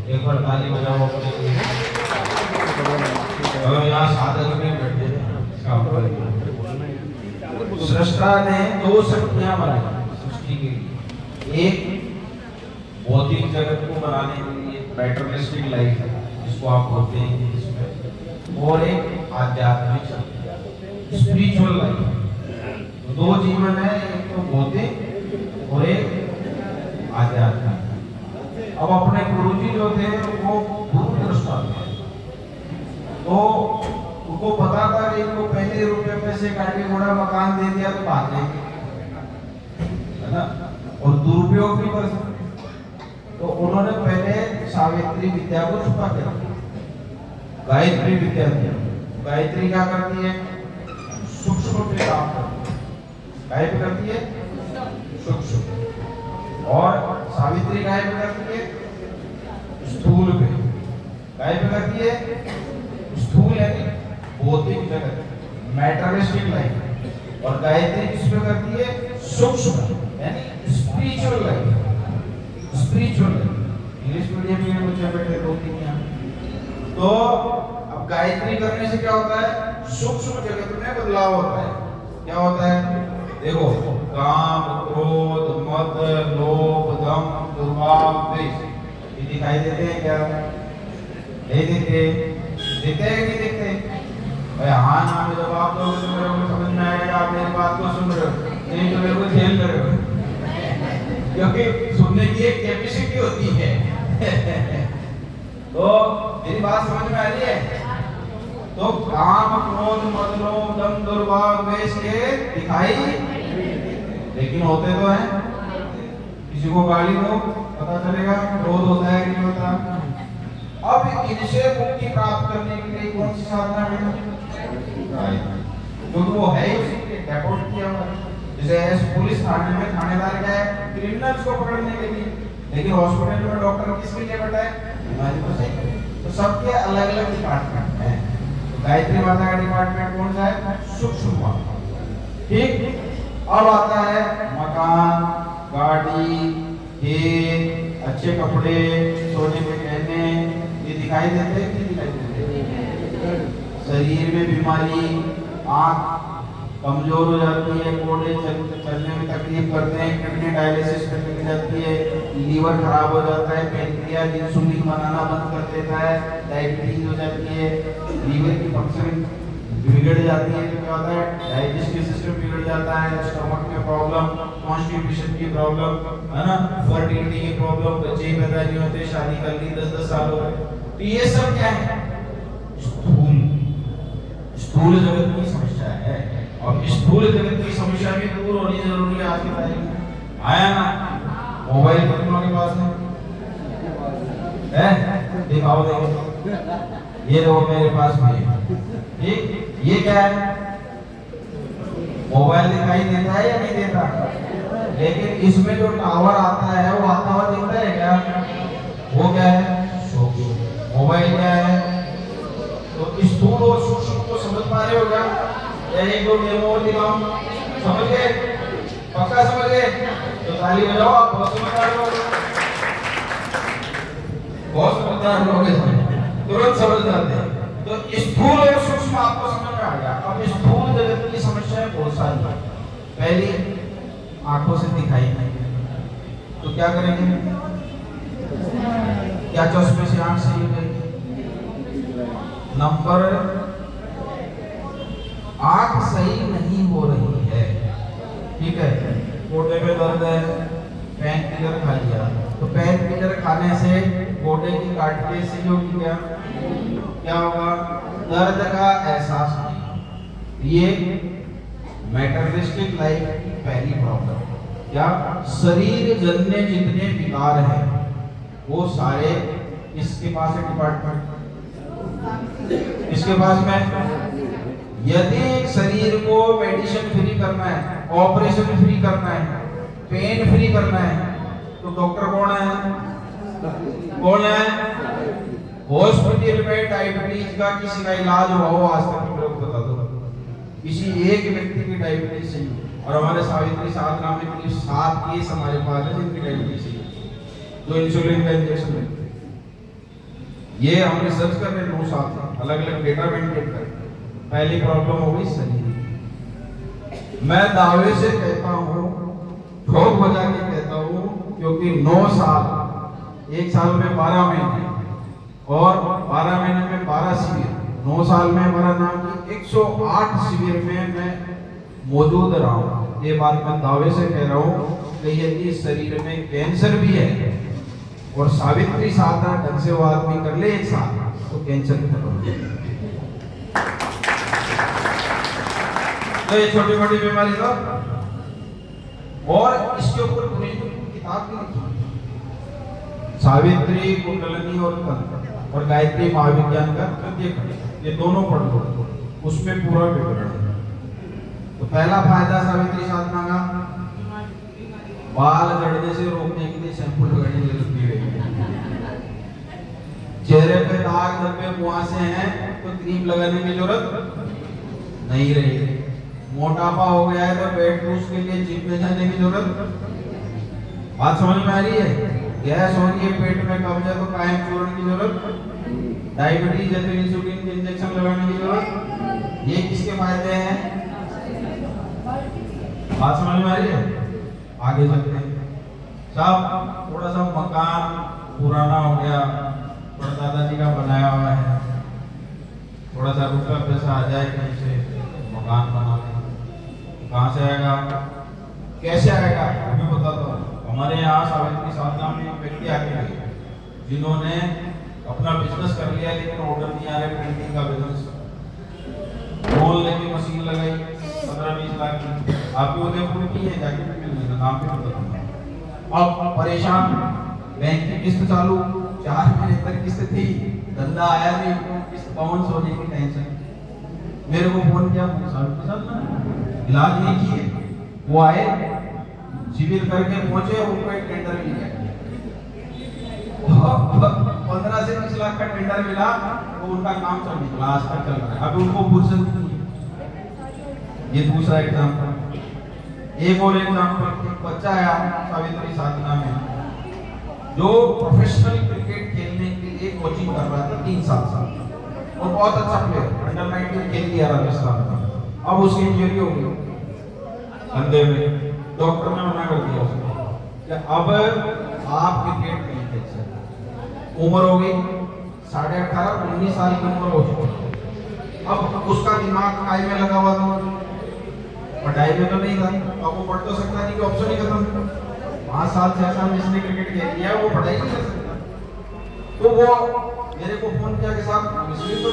एक बार ताली बजाओ अपने लिए। चलो यहाँ साधक में बैठे काम करेंगे। सृष्टा ने दो शक्तियां बनाई सृष्टि के लिए, एक भौतिक जगत को बनाने के लिए मैटेरियलिस्टिक लाइफ जिसको आप बोलते हैं इसमें, और एक आध्यात्मिक स्पिरिचुअल लाइफ। दो जीवन है, एक तो भौतिक और एक आध्यात्मिक। अब अपने गुरुजी जो थे वो गुरु दृष्टा थे, तो उनको पता था कि इनको पहले रुपए पैसे काट के थोड़ा मकान दे दिया तो भाग जाएंगे, है ना, और दुरुपयोग भी कर सकते। तो उन्होंने पहले सावित्री विद्या को छुपा के रखा, गायत्री विद्या दी। गायत्री क्या करती है? सूक्ष्म पे काम करती है। गायत्री करती है सूक्ष्म, और सावित्री गायत्री करती है स्थूल पे। गायत्री करती है स्थूल यानी भौतिक जगत, मैटेरियलिस्टिक लाइफ, और गायत्री किस पे करती है? सूक्ष्म यानी spiritual life. Spiritual English medium में मुझे बैठे दो तीन यहाँ। तो अब गायत्री करने से क्या होता है? सूक्ष्म जगत में बदलाव होता है। क्या होता है? देखो, काम, क्रोध, मद, लोभ, दम, दुर्भाव, द्वेष, ये दिखाई देते हैं क्या? नहीं देते? देते हैं कि नहीं देते? भाई हाँ ना में जब आप लोग तो मेरे को समझ में आएगा, आप मेरी बात को सुन रहे हो, नहीं तो मेरे को झेल रहे हो, क्योंकि सुनने की एक कैपेसिटी होती है। तो मेरी बात समझ में आ रही है? तो काम, क्रोध, मद, लोभ, दम, दुर्भाव, द्वेष के दिखाई लेकिन होते तो हैं। किसी को गाली दो पता चलेगा क्रोध होता है कि नहीं होता। अब इनसे मुक्ति प्राप्त करने के लिए कौन सी साधना है? क्योंकि वो है उसी के डेपोट किया हुआ। जैसे पुलिस थाने में थानेदार क्या है? क्रिमिनल्स को पकड़ने के लिए, लेकिन हॉस्पिटल में डॉक्टर किसके लिए बैठा है? बीमारी को सही। तो सबके अलग अलग डिपार्टमेंट हैं। गायत्री माता का डिपार्टमेंट कौन सा है? सूक्ष्म माता। ठीक। अब आता है मकान, गाड़ी, खेत, अच्छे कपड़े, सोने के गहने, ये दिखाई देते हैं कि दिखाई देते हैं? शरीर में बीमारी, आंख कमजोर हो जाती है, कोड़े चलने में तकलीफ करते हैं, किडनी डायलिसिस करने की जाती है, लीवर खराब हो जाता है, पैनक्रियाज इंसुलिन बनाना बंद कर देता है, डायबिटीज हो जाती है, लीवर की फंक्शन बिगड़ जाती है, तो क्या होता है? डाइजेस्टिव सिस्टम बिगड़ जाता है, स्टमक में प्रॉब्लम, कॉन्स्टिपेशन की प्रॉब्लम, है ना, फर्टिलिटी की प्रॉब्लम, बच्चे पैदा नहीं होते, शादी कर ली 10-10 साल हो गए। तो ये सब क्या है? स्थूल जगत की समस्या है, और स्थूल जगत की समस्या भी दूर होनी जरूरी है। आज की तारीख में आया ना, मोबाइल कितनों के पास है? दिखाओ देखो, ये देखो मेरे पास भी है। ठीक, ये क्या है? मोबाइल दिखाई देता है या नहीं देता? लेकिन इसमें जो टावर आता है वो आता हुआ दिखता है क्या? वो क्या है? मोबाइल क्या है? तो स्थूल और सूक्ष्म को समझ पा रहे हो क्या? या एक दो डेमो और दिखाऊं? समझ गए? पक्का समझ गए? तो ताली बजाओ, आप बहुत समझदार लोग, बहुत समझदार लोग तुरंत समझ जाते हैं। तो स्थूल और सूक्ष्म आपको समझ में आ गया। अब स्थूल जगत की समस्या बहुत सारी है। पहली, आंखों से दिखाई नहीं, तो क्या करेंगे? क्या चश्मे से आंख सही हो जाएगी? नंबर, आंख सही नहीं हो रही है, ठीक है, गोडे में दर्द है, पेन किलर खा लिया, तो पेन किलर खाने से गोडे की गांठें सही होगी क्या? क्या होगा? दर्द का एहसास नहीं। ये मैटेरियलिस्टिक लाइफ की पहली प्रॉब्लम। क्या? शरीर जन्य जितने विकार हैं वो सारे किसके पास है? डिपार्टमेंट इसके पास में। यदि शरीर को मेडिसिन फ्री करना है, ऑपरेशन फ्री करना है, पेन फ्री करना है, तो डॉक्टर कौन है? कौन है? हॉस्पिटल में डायबिटीज का किसी का इलाज हुआ हो आज तक? मेरे को बता दो, किसी एक व्यक्ति की डायबिटीज सही? और हमारे सावित्री साधना में करीब 7 केस हमारे पास है जिनकी डायबिटीज सही, जो इंसुलिन का इंजेक्शन लेते हैं। ये हम रिसर्च कर रहे 9 साल से, अलग अलग डेटा मेंटेन कर। पहली प्रॉब्लम हो गई शरीर। मैं दावे से कहता हूँ, ठोक बजा के कहता हूँ, क्योंकि 9 साल, एक साल में 12 महीने और 12 महीने में 12 शिविर, 9 साल में हमारा नाम की 108 शिविर में मैं मौजूद रहा हूँ। ये बात मैं दावे से कह रहा हूँ कि यदि शरीर में कैंसर भी है और सावित्री साधना ढंग से वो आदमी कर ले एक साल, तो कैंसर खत्म हो जाएगा। तो ये छोटी मोटी बीमारी तो, और इसके ऊपर पूरी किताब भी लिखी, सावित्री, कुंडलिनी और तंत्र और गायत्री महाविज्ञान का तृतीय खंड, ये दोनों पढ़ लो, उसमें पूरा विवरण है। तो पहला फायदा सावित्री साधना का, बाल झड़ने से रोकने के लिए शैम्पू लगाने की जरूरत नहीं रहेगी। चेहरे पे दाग धब्बे मुहासे हैं तो क्रीम लगाने की जरूरत नहीं रहेगी। मोटापा हो गया है तो वेट लूज के लिए जिम में जाने की जरूरत, बात समझ में आ रही है? गैस हो रही है पेट में, कब्ज है तो कायम चूर्ण की जरूरत, डायबिटीज है तो इंसुलिन के इंजेक्शन लगाने की जरूरत। ये किसके फायदे हैं? बात समझ में आ रही है? आगे चलते हैं। सब थोड़ा सा मकान पुराना हो गया, पर दादाजी का बनाया हुआ है, थोड़ा सा रुपया पैसा आ जाए कहीं से, मकान बना लें। कहाँ से आएगा, कैसे आएगा, वो भी बताता हूँ। हमारे यहाँ सावित्री साधना में एक व्यक्ति आके गए जिन्होंने अपना बिजनेस कर लिया, लेकिन ऑर्डर नहीं आ रहे प्रिंटिंग का बिजनेस, रोल लेके मशीन लगाई 15-20 लाख की, आपके उदयपुर की है, जाके भी मिल लेना, नाम भी बता दूंगा। अब परेशान, बैंक की किस्त चालू, 4 महीने तक किस्त थी, धंधा आया नहीं, किस्त बाउंस होने की टेंशन। मेरे को फोन किया, इलाज नहीं किए, वो आए, शिविर करके पहुंचे, उनको एक टेंडर मिल गया, 15 से 20 लाख का टेंडर मिला, तो उनका काम चल निकला, आज तक चल रहा है। अभी उनको फुर्सत नहीं है। ये दूसरा एग्जाम्पल। एक और एग्जाम्पल, एक बच्चा आया सावित्री साधना में जो प्रोफेशनल क्रिकेट खेलने के लिए कोचिंग कर रहा था 3 साल से, और बहुत अच्छा प्लेयर, अंडर 19 खेल लिया राजस्थान में। अब उसकी इंजरी हो गई कंधे में, डॉक्टर ने मना कर दिया उसको कि अब आप क्रिकेट नहीं खेल सकते। उम्र हो गई 18.5-19 साल की उम्र हो चुकी। अब उसका दिमाग पढ़ाई में लगा हुआ था, पढ़ाई में तो नहीं था, अब वो पढ़ तो सकता नहीं कि ऑप्शन ही खत्म। 5 साल 6 साल जिसने क्रिकेट खेल लिया वो पढ़ाई नहीं कर सकता। तो वो मेरे को फोन किया कि साहब शिविर तो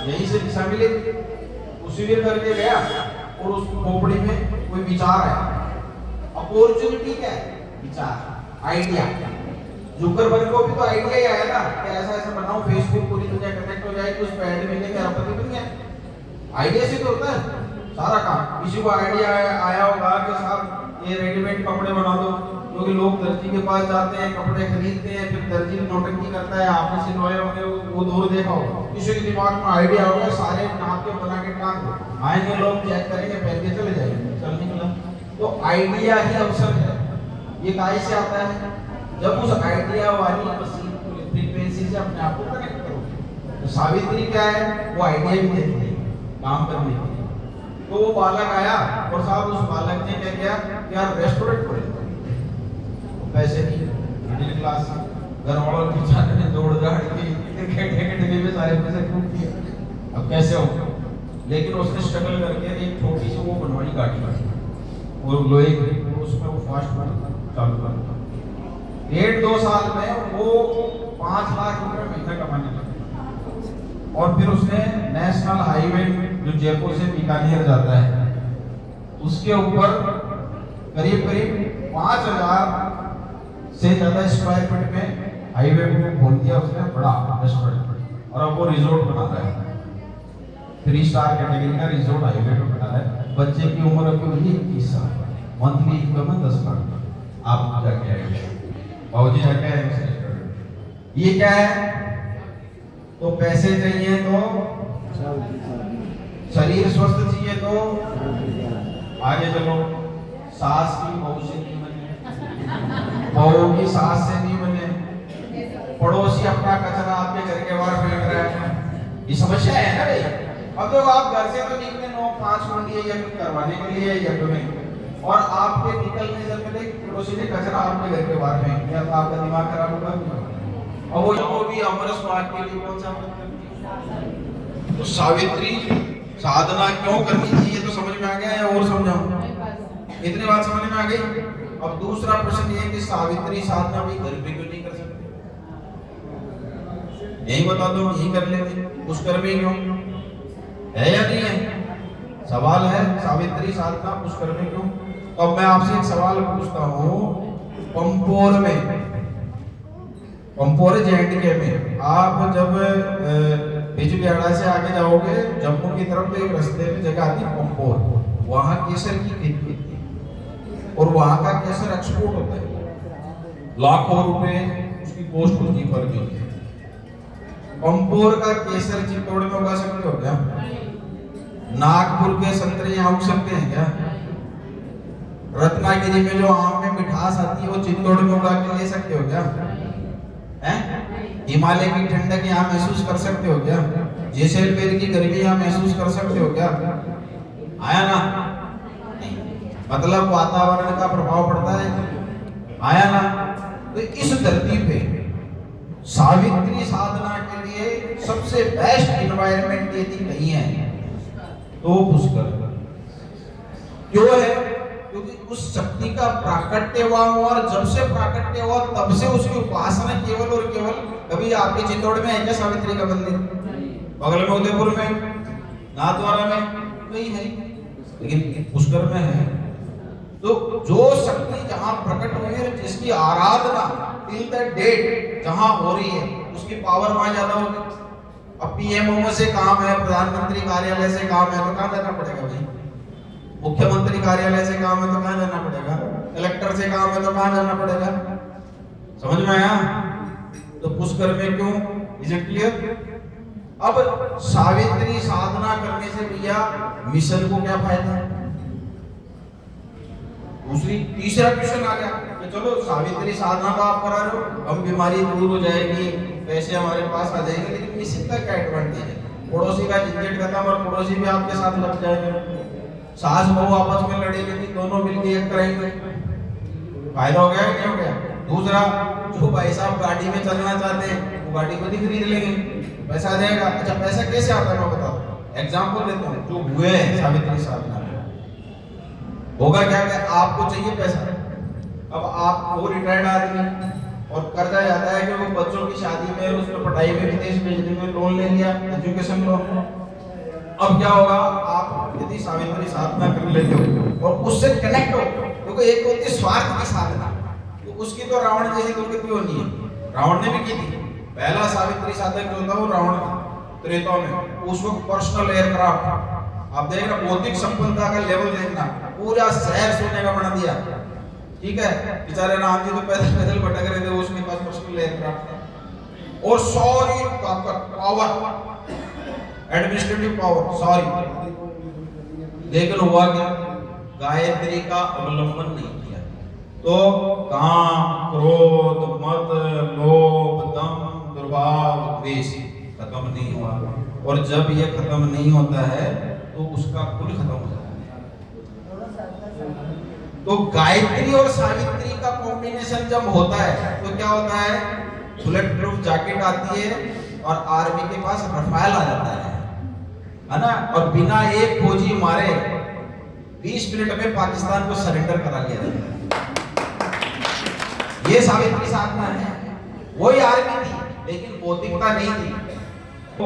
यहीं से दिशा मिली, उस शिविर करके गया और उस खोपड़ी में कोई विचार आया। अपॉर्चुनिटी क्या है? विचार, आइडिया। जुकरबर्ग को भी तो आइडिया ही आया ना कि ऐसा ऐसा बनाओ, फेसबुक पूरी दुनिया कनेक्ट हो जाएगी, उस पे ऐड मिलेंगे, आपत्ति बन गया। आइडिया से तो होता है सारा काम। किसी को आइडिया आया होगा कि साहब ये रेडीमेड कपड़े बना दो, क्योंकि लोग दर्जी के पास जाते हैं, कपड़े खरीदते हैं, फिर दर्जी नौटंकी करता है, आपने सिलवाए होंगे, वो दूर देखा हो, किसी के दिमाग में आइडिया होगा, सारे नाप के बना के टांग दो, आएंगे लोग चेक करेंगे, पहन के चले जाएंगे, चल निकला। तो आइडिया ही अवसर है। ये कहाँ से आता है? जब उस आइडिया वाली मशीन फ्रीक्वेंसी से अपने आप को कनेक्ट करो। तो सावित्री क्या है? वो आइडिया भी देती है काम करने के लिए। तो वो बालक आया और साहब उस बालक ने क्या किया कि यार रेस्टोरेंट खोले, पैसे नहीं, मिडिल क्लास, घर वालों की बेचारे ने दौड़ दौड़ के ठेके में सारे पैसे फूक दिए। अब कैसे हो? लेकिन उसने स्ट्रगल करके एक छोटी सी वो बनवाई गाड़ी और लोहे की, उसमें वो फास्ट फूड चालू कर 1.5-2 साल में वो 5 लाख रुपए महीना कमाने लगा। और फिर उसने नेशनल हाईवे जो जयपुर से बीकानेर जाता है उसके ऊपर करीब 5000 से ज्यादा स्क्वायर फीट में हाईवे को खोल दिया उसने, बड़ा रेस्टोरेंट, और अब वो रिजोर्ट बना रहा है, 3 स्टार कैटेगरी का रिजोर्ट हाईवे पे बना रहा है। बच्चे की उम्र अभी हुई 21 साल, मंथली इनकम है 10 लाख। आप जाके आए बाबूजी, जाके आए रेस्टोरेंट। ये क्या है? तो पैसे चाहिए तो, शरीर स्वस्थ चाहिए तो, आगे चलो, सास की बहू से नहीं बने, बहू की सास से नहीं बने, पड़ोसी अपना कचरा आपके घर के बाहर ये समस्या है ना भाई। अब तो आप घर से तो निकले 9-5 मंडी या कुछ करवाने के लिए या तो नहीं, और आपके निकलने से पहले पड़ोसी ने कचरा आपके घर के बाहर फेंक दिया तो आपका दिमाग खराब होगा। और वो भी अमर स्वाद के लिए कौन सा तो सावित्री साधना क्यों करनी चाहिए तो समझ में आ गया या और समझाऊं? इतनी बात समझ में आ गई। अब दूसरा प्रश्न ये कि सावित्री साधना भी घर पे क्यों नहीं कर सकते? यही बता दो, यही कर लेते, पुष्कर में क्यों है या नहीं है? सवाल है सावित्री साधना पुष्कर में क्यों? तो अब मैं आपसे एक सवाल पूछता हूँ, पंपोर में, पंपोर जे&के में आप जब बिजबिहाड़ा से आगे जाओगे जम्मू की तरफ तो एक रास्ते में जगह आती है पंपोर, वहां केसर की खेती होती है और वहां का केसर एक्सपोर्ट होता है, लाखों रुपए उसकी पोस्ट होती है पर केजी। पंपोर का केसर चित्तौड़ में उगा सकते हो क्या? नागपुर के संतरे यहाँ उग सकते हैं क्या? रत्नागिरी में जो आम में मिठास आती है वो चित्तौड़ में उगा के ले सकते हो क्या? हिमालय की ठंडक यहाँ महसूस कर सकते हो क्या? जैसलमेर की गर्मी यहाँ महसूस कर सकते हो क्या? आया ना? मतलब वातावरण का प्रभाव पड़ता है, आया ना? तो इस धरती पे सावित्री साधना के लिए सबसे बेस्ट एनवायरनमेंट यदि नहीं है तो पुष्कर। क्यों है? क्योंकि उस शक्ति का प्राकट्य हुआ, और जब से प्राकट्य हुआ तब से उसकी उपासना केवल और केवल, कभी आपके चित्तौड़ में है क्या सावित्री का मंदिर? बगल में उदयपुर में, नाथद्वारा में नहीं है, लेकिन पुष्कर में है। तो जो शक्ति जहां प्रकट हुई है, जिसकी आराधना टिल द डेट जहां हो रही है, उसकी पावर वहां ज्यादा होगी। अब पीएमओ से काम है, प्रधानमंत्री कार्यालय से काम है तो कहां जाना पड़ेगा भाई? मुख्यमंत्री कार्यालय से काम है तो कहां जाना पड़ेगा? कलेक्टर से काम है तो कहां जाना पड़ेगा? समझ में आया? तो पुष्कर में क्यों? Is it clear? अब सावित्री साधना करने से भैया मिशन को क्या फायदा है? तीसरा क्वेश्चन आ गया कि चलो सावित्री साधना तो आप करा रहे हो, हम बीमारी दूर हो जाएगी, पैसे हमारे पास आ जाएंगे, लेकिन मिशन का क्या एडवांटेज है? पड़ोसी का झंझट खत्म और पड़ोसी भी आपके साथ लग जाएंगे, सास बहू आपस में लड़ेंगे नहीं, दोनों मिलकर एक करेंगे, फायदा हो गया क्या? हो गया। दूसरा, जो भाई साहब गाड़ी में चलना चाहते हैं वो गाड़ी खुद ही खरीद लेंगे, पैसा आ जाएगा। अच्छा, पैसा कैसे आता है मैं बताओ, एग्जाम्पल देता हूँ। जो हुए हैं सावित्री साधना होगा क्या कि आपको चाहिए पैसा, अब आप वो रिटायर्ड आदमी और कर्जा जाता है कि वो बच्चों की शादी में, उसमें पढ़ाई में, विदेश भेजने में लोन ले लिया, एजुकेशन लोन। अब क्या होगा, आप यदि सावित्री साधना कर लेते हो और उससे कनेक्ट हो, क्योंकि एक होती है स्वार्थ की साधना, तो उसकी तो रावण जैसी दुर्गति होनी है, रावण ने भी की थी। पहला सावित्री साधक जो था वो रावण था त्रेता में। उस वक्त पर्सनल एयरक्राफ्ट, आप देखना भौतिक संपन्नता का लेवल देखना, पूरा शहर सोने का बना दिया, ठीक है। बेचारे राम जी तो पैदल पैदल भटक रहे थे, उसके पास पर्सनल एयरक्राफ्ट था और सॉरी ताकत, पावर, एडमिनिस्ट्रेटिव पावर, सॉरी। लेकिन हुआ क्या, गायत्री का अवलंबन नहीं किया तो काम, क्रोध, मद, लोभ, दम, दुर्भाव, द्वेष खत्म नहीं हुआ। और जब ये खत्म नहीं होता है तो उसका कुल खत्म हो जाता है। तो गायत्री और सावित्री का कॉम्बिनेशन जब होता है तो क्या होता है, बुलेट प्रूफ जैकेट आती है और आर्मी के पास रफाल आ जाता है ना, और बिना एक फौजी मारे 20 मिनट में पाकिस्तान को सरेंडर करा लिया जाता है। ये सावित्री साधना है। वही आर्मी थी लेकिन भौतिकता नहीं थी, तो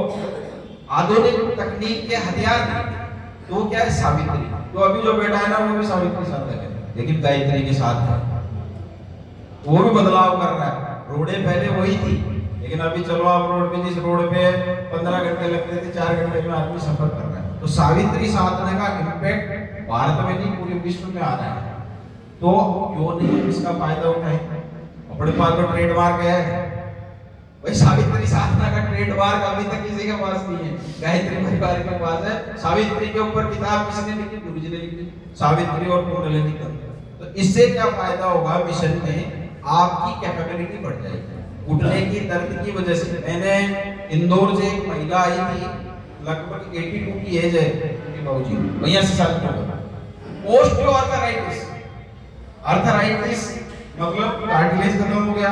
आधुनिक तकनीक के हथियार थे, तो वो क्या है, सावित्री। तो अभी जो बेटा है ना वो भी सावित्री साधक है, लेकिन गायत्री के साथ है, वो भी बदलाव कर रहा है। रोडें पहले वही थी, लेकिन अभी चलो आप रोड पे, जिस रोड पे 15 घंटे लगते थे 4 घंटे में आदमी सफर कर रहा है। तो सावित्री साधना का इम्पैक्ट भारत में नहीं पूरे विश्व में आ रहा है, तो क्यों नहीं इसका फायदा उठाए। अपने पास तो ट्रेडमार्क है भाई, सावित्री साधना का ट्रेडमार्क अभी तक किसी के पास नहीं है, गायत्री परिवार के पास है। सावित्री के ऊपर किताब किसने लिखी, गुरु जी ने लिखी, सावित्री और कुंडलिनी। तो इससे क्या फायदा होगा, मिशन में आपकी कैपेबिलिटी बढ़ जाएगी, घुटने की दर्द की वजह से। मैंने इंदौर से एक महिला आई थी, लगभग 82 की एज है बाबूजी, 82 साल की उम्र। ऑस्टियोआर्थराइटिस, आर्थराइटिस मतलब कार्टिलेज खत्म हो गया,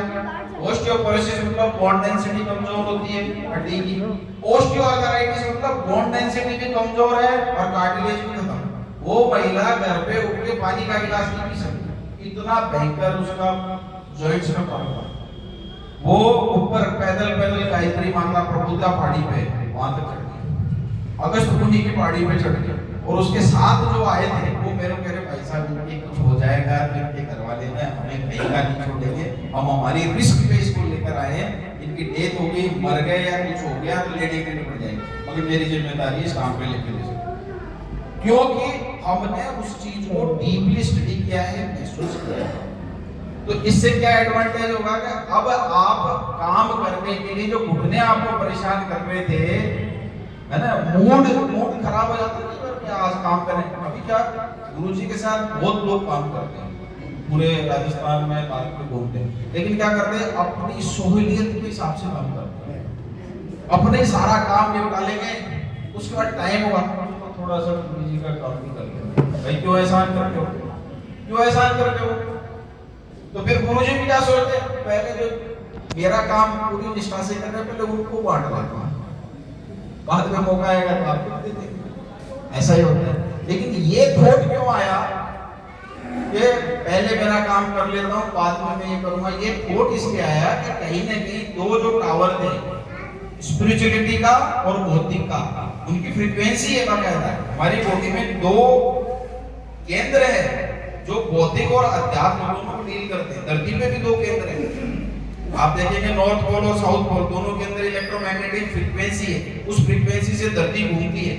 ऑस्टियोपोरोसिस मतलब बोन डेंसिटी कमजोर होती है हड्डी की, ऑस्टियोआर्थराइटिस मतलब बोन डेंसिटी भी कमजोर है और कार्टिलेज भी खत्म। वो महिला घर पे उठ के पानी का गिलास नहीं पी सकती, इतना भयंकर उसका जॉइंट्स में प्रॉब्लम। वो ऊपर पैदल पैदल गायत्री माता प्रबुद्धा पहाड़ी पे वहां तक चढ़ गई, अगस्त मुनि की पहाड़ी पे चढ़ गई। और उसके साथ जो आए थे वो मेरे भाई साहब इनके कुछ हो जाएगा तो इनके घर वाले ने हमें कहीं का नहीं छोड़ेंगे, हम हमारी रिस्क पे इसको लेकर आए हैं, इनकी डेथ हो गई, मर गए या कुछ हो गया तो लेने के लिए पड़ जाएंगे, मगर मेरी जिम्मेदारी इस काम पे लेके ले सकते, क्योंकि हमने उस चीज को डीपली स्टडी किया है, महसूस किया है। तो इससे क्या एडवांटेज होगा कि अब आप काम करने के लिए जो घुटने आपको परेशान कर रहे थे, है ना, मूड खराब हो जाता है कि आज काम करें। अभी क्या गुरुजी के साथ बहुत लोग काम करते हैं, पूरे राजस्थान में भारत में घूमते हैं, लेकिन क्या करते हैं अपनी सहूलियत के हिसाब से काम करते हैं, अपने सारा काम निपटा लेंगे, उसके बाद टाइम होगा तो थोड़ा सा गुरुजी का काम भी कर लेंगे। भाई क्यों एहसान करते हो, क्यों एहसान करते हो? तो फिर गुरुजी भी क्या सोचते हैं, पहले जो मेरा काम पूरी निष्ठा से कर रहे हैं पहले उनको बांट देता हूं, बाद में मौका आएगा तो आपको दे देंगे, ऐसा ही होता है। लेकिन ये थॉट क्यों आया कि पहले मेरा काम कर लेता हूं बाद में मैं ये करूंगा? ये थॉट इसलिए आया कि कहीं ना कहीं दो जो टावर थे, स्पिरिचुअलिटी का और भौतिक का, उनकी फ्रीक्वेंसी एक कहता है। हमारी बॉडी में दो केंद्र है जो भौतिक और अध्यात्म दोनों को डील करते हैं। धरती पे भी दो केंद्र हैं, आप देखेंगे नॉर्थ पोल और साउथ पोल, दोनों के अंदर इलेक्ट्रोमैग्नेटिक फ्रीक्वेंसी है, उस फ्रीक्वेंसी से धरती घूमती है।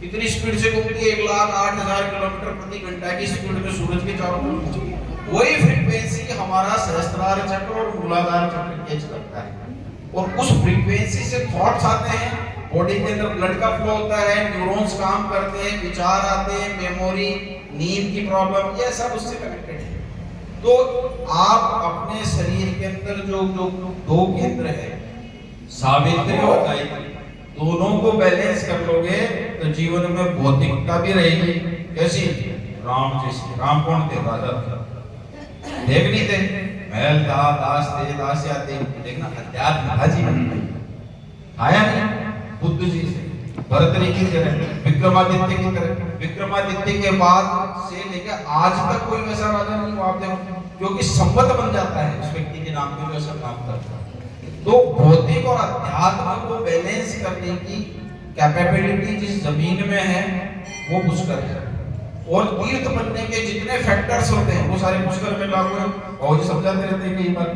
कितनी स्पीड से घूमती है? 1,08,000 किलोमीटर प्रति घंटा की स्पीड में सूरज के चारों तरफ घूमती है। वही फ्रीक्वेंसी हमारा सहस्त्रार चक्र और मूलाधार चक्र कैच करता है, और उस फ्रीक्वेंसी से थॉट्स आते हैं, बॉडी के अंदर ब्लड का फ्लो होता है, न्यूरॉन्स काम करते हैं, विचार आते हैं, मेमोरी, नींद की प्रॉब्लम, ये सब उससे कनेक्टेड है। तो आप अपने शरीर के अंदर जो दो केंद्र है, सावित्री और गायत्री, दोनों को बैलेंस कर लोगे तो जीवन में भौतिकता भी रहेगी। कैसी? राम जैसी। राम कौन थे? राजा देख नहीं थे, महल था, दास थे, दासिया थे, देखना अध्यात्म था जीवन में, आया नहीं? बुद्ध जी से, भरत की तरह, विक्रमादित्य की तरह, विक्रमादित्य के बाद से लेकर आज तक कोई वैसा राजा नहीं हुआ, आप देखो, क्योंकि संपत्ति बन जाता है उस व्यक्ति के नाम पे जो ऐसा काम करता है। तो भौतिक और अध्यात्म को बैलेंस करने की कैपेबिलिटी जिस जमीन में है वो पुष्कर है, और तीर्थ बनने के जितने फैक्टर्स होते हैं वो सारे पुष्कर में लागू हैं। और ये समझाते रहते हैं कई बार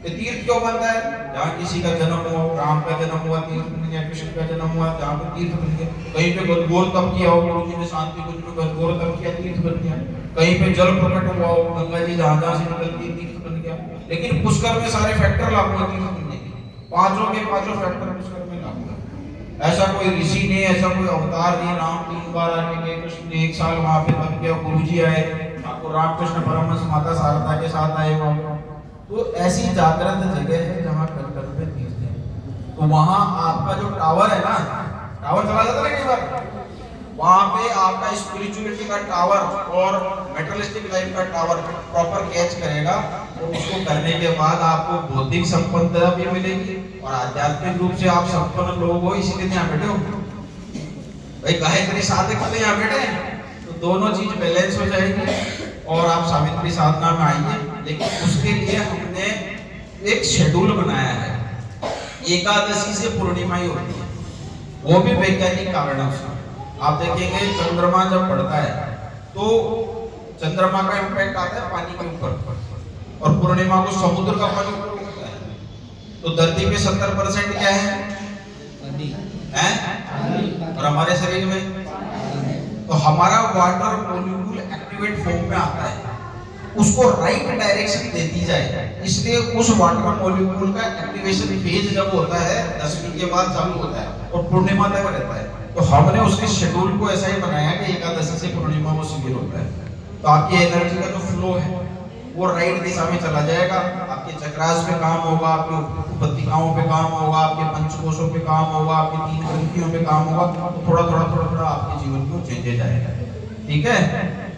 कि तीर्थ क्यों बनता है? जहाँ किसी का जन्म हुआ, राम का जन्म हुआ तीर्थ बन गया, कृष्ण का जन्म हुआ जहाँ पे तीर्थ बन गया, कहीं पे घनघोर तप किया हो, गुरुजी ने शांति कुंज में घनघोर तप किया, तीर्थ बन गया, कहीं पे जल प्रकट हुआ हो, गंगा जी जहाँ जहाँ से निकलती तीर्थ बन गया। लेकिन पुष्कर में सारे फैक्टर लागू है तीर्थ बनने के, पांचों के पांचों फैक्टर पुष्कर में लागू है। ऐसा कोई ऋषि ने, ऐसा कोई अवतार नहीं, राम 3 बार आके गए, कृष्ण ने 1 साल वहां पे तप किया, गुरुजी आए, आपको रामकृष्ण परमहंस माता शारदा के साथ आए वहां। तो ऐसी जागृत जगह है जहाँ कल पे तीर्थ है। तो वहां आपका जो टावर है ना, टावर चला जाता है कई बार, वहां पे आपका स्पिरिचुअलिटी का टावर और मेटलिस्टिक लाइफ का टावर प्रॉपर कैच करेगा, और उसको करने के बाद आपको भौतिक संपन्नता भी मिलेगी और आध्यात्मिक रूप से आप संपन्न लोग हो, इसीलिए यहाँ बैठे हो भाई, गायत्री साधक के लिए यहाँ बैठे हैं। तो दोनों चीज बैलेंस हो जाएगी और आप सावित्री साधना में आइए। लेकिन उसके लिए हमने एक शेड्यूल बनाया है, एकादशी से पूर्णिमा ही होती है, वो भी वैज्ञानिक कारणों से। आप देखेंगे चंद्रमा जब पड़ता है तो चंद्रमा का इम्पैक्ट आता है पानी के ऊपर, और पूर्णिमा को समुद्र का पानी ऊपर उठता है। तो धरती पे 70% क्या है? और हमारे शरीर में तो हमारा वाटर मॉलिक्यूल एक्टिवेट फॉर्म में आता है, उसको राइट डायरेक्शन दे दी जाए। इसलिए उस वाटर मॉलिक्यूल का एक्टिवेशन फेज जब होता है 10वीं के बाद चालू होता है और पूर्णिमा तक रहता है। तो हमने उसके शेड्यूल को ऐसा ही बनाया कि एकादशी से पूर्णिमा वो शिविर होता है। तो आपकी एनर्जी का जो फ्लो है वो राइट दिशा में चला जाएगा। आपके चक्रास पे काम होगा, आपके उपपत्तिकाओं पे काम होगा, आपके पंचकोशों पे काम होगा, आपके 3 ग्रंथियों पे काम होगा। तो थोड़ा थोड़ा आपके जीवन में चेंजेज आएगा। ठीक है,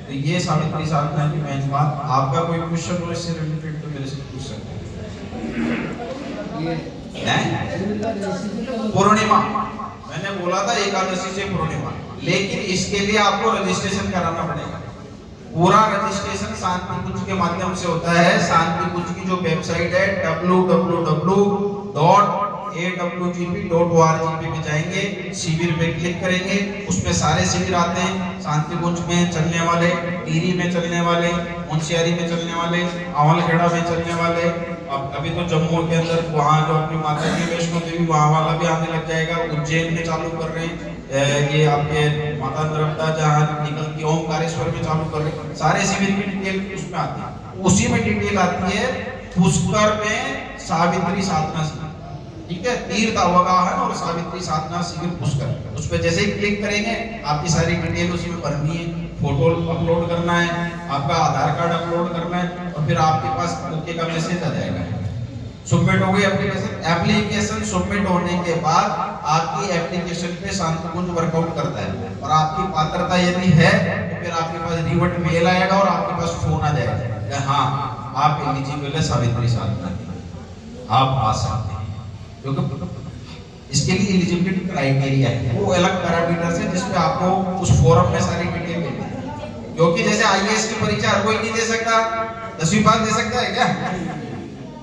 तो ये सावित्री साधना की मेन बात। आपका कोई क्वेश्चन हो इससे रिलेटेड तो मेरे से पूछ सकते हैं। पूर्णिमा मैंने बोला था एकादशी से पूर्णिमा, लेकिन इसके लिए आपको रजिस्ट्रेशन कराना पड़ेगा। पूरा रजिस्ट्रेशन शांति कुंज के माध्यम से होता है। शांति कुंज की जो वेबसाइट है www.awgp.org पे जाएंगे, शिविर पे क्लिक करेंगे, उसमें सारे शिविर आते हैं। शांति कुंज में चलने वाले, टीरी में चलने वाले, मुंशियारी में चलने वाले, अमलखेड़ा में चलने वाले, अब अभी तो जम्मू के अंदर वहाँ जो अपनी माता की वैष्णो देवी वहाँ वाला भी आने लग जाएगा। उज्जैन में चालू कर रहे हैं, ये आपके माता नर्मदा जहाँ निकलती ओमकारेश्वर में चालू कर रहे हैं। सारे शिविर की डिटेल उसमें आती है। उसी में डिटेल आती है पुष्कर में सावित्री साधना शिविर। ठीक है, तीर्थ अवगाहन और सावित्री साधना शिविर पुष्कर, उस पर जैसे ही क्लिक करेंगे आपकी सारी डिटेल उसी में भरनी है। फोटो अपलोड करना है, आपका आधार कार्ड अपलोड करना है, और फिर आपके पास ओके का मैसेज आ जाएगा। सबमिट हो गई एप्लीकेशन सबमिट होने के बाद आपकी एप्लीकेशन पे शांति कुंज वर्कआउट करता है, और आपकी पात्रता यदि है तो फिर आपके पास रिवर्ट मेल आएगा और आपके पास फोन आ जाएगा कि हाँ आप एलिजिबल है सावित्री साधना, आप आ सकते हैं। क्योंकि इसके लिए एलिजिबिलिटी क्राइटेरिया है, वो अलग पैरामीटर्स है जिसपे आपको उस फोरम में सारी डिटेल देनी है। क्योंकि जैसे आईएएस की परीक्षा हर कोई नहीं दे सकता, 10वीं पास दे सकता है क्या?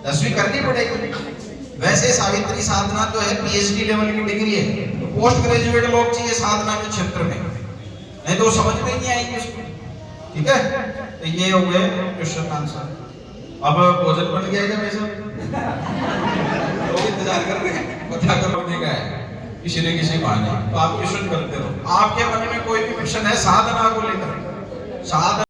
10वीं करनी पड़ेगी। वैसे सावित्री साधना तो है पीएचडी लेवल की डिग्री है, तो पोस्ट ग्रेजुएट लोग चाहिए साधना के क्षेत्र में, नहीं तो समझ में नहीं आएगी उसको। ठीक है, तो ये हो गए क्वेश्चन आंसर। अब भोजन बन गया क्या वैसे? लोग इंतजार कर रहे हैं, पता करने का है किसी ने किसी बहाने, तो आप क्वेश्चन करते रहो। आपके मन में कोई भी क्वेश्चन है साधना को लेकर, साधना